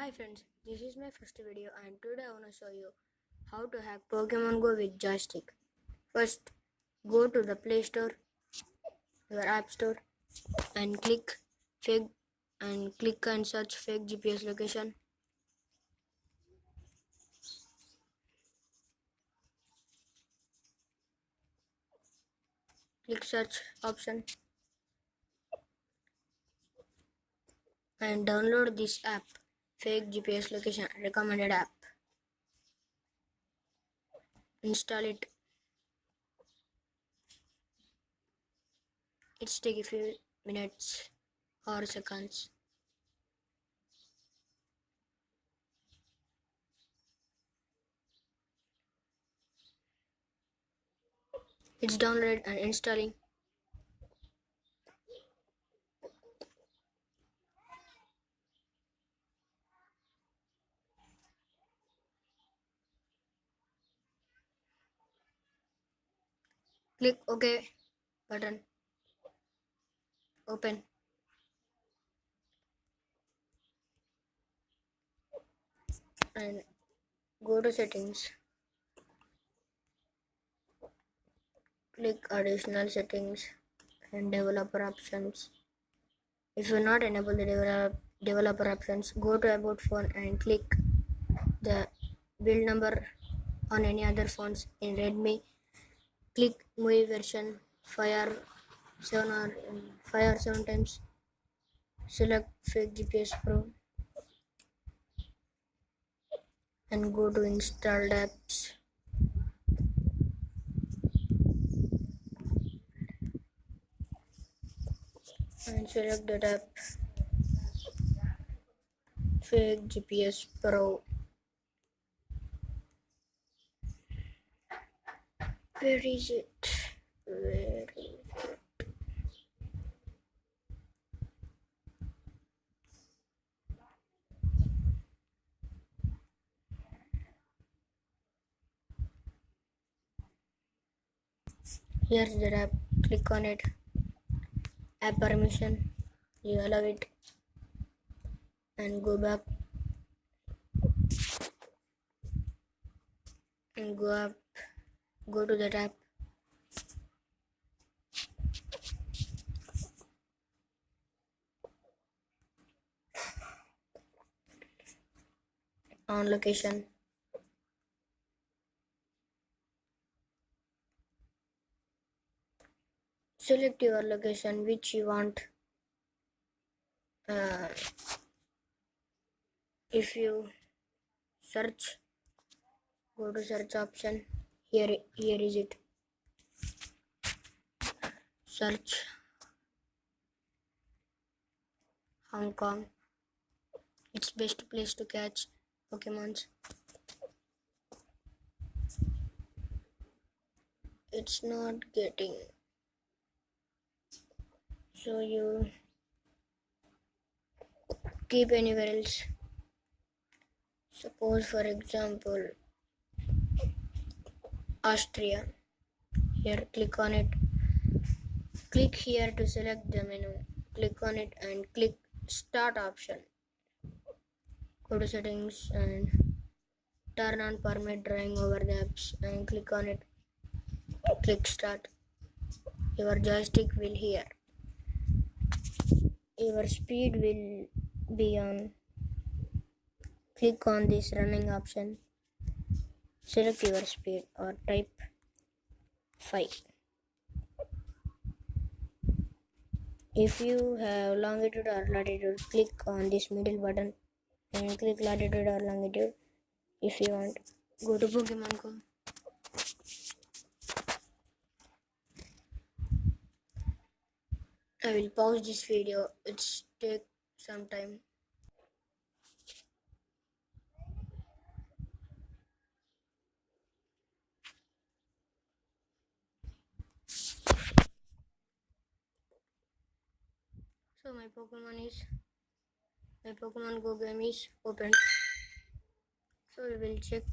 Hi friends, this is my first video and today I wanna show you how to hack Pokemon Go with joystick. First, go to the Play Store, your App Store, and fake click and search fake GPS location. Click search option and download this app, fake GPS location recommended app. Install it. It's take a few minutes or seconds. It's downloaded and installing. Click OK button. Open. And go to settings. Click additional settings and developer options. If you not enable the developer options, go to about phone and click the build number on any other phones in redme. Click movie version 5 or 7 or 5 or 7 times. Select fake GPS Pro and go to installed apps. And select that app, fake GPS Pro. Where is it? Where is it? Here's the app. Click on it. App permission. You allow it and go back and go up. Go to that app. On location. Select your location which you want. If you search, go to search option. Here is it. Search Hong Kong. It's best place to catch Pokemons. It's not getting. So you keep anywhere else. Suppose for example Austria. Here click on it. Click here to select the menu. Click on it and click start option. Go to settings and turn on permit drawing over the apps and click on it. Click start. Your joystick will here. Your speed will be on. Click on this running option. Select your speed or type 5. If you have longitude or latitude, click on this middle button and click latitude or longitude if you want. Go to Pokemon Go. I will pause this video. It's take some time. So my Pokemon Go game is open. So we will check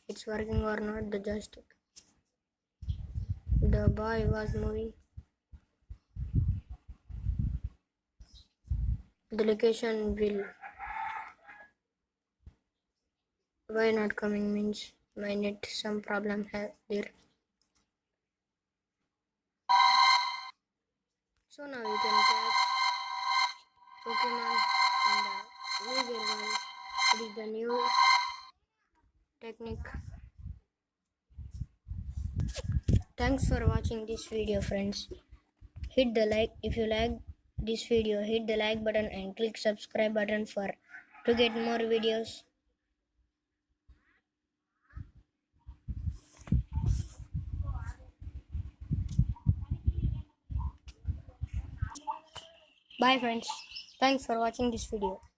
it's working or not the joystick. The boy was moving. The location will Why not coming means my net some problem there. So now you can catch Pokemon in the legal world. It is the new technique. Thanks for watching this video, friends. Hit the like if you like this video. Hit the like button and click subscribe button for to get more videos. Bye friends. Thanks for watching this video.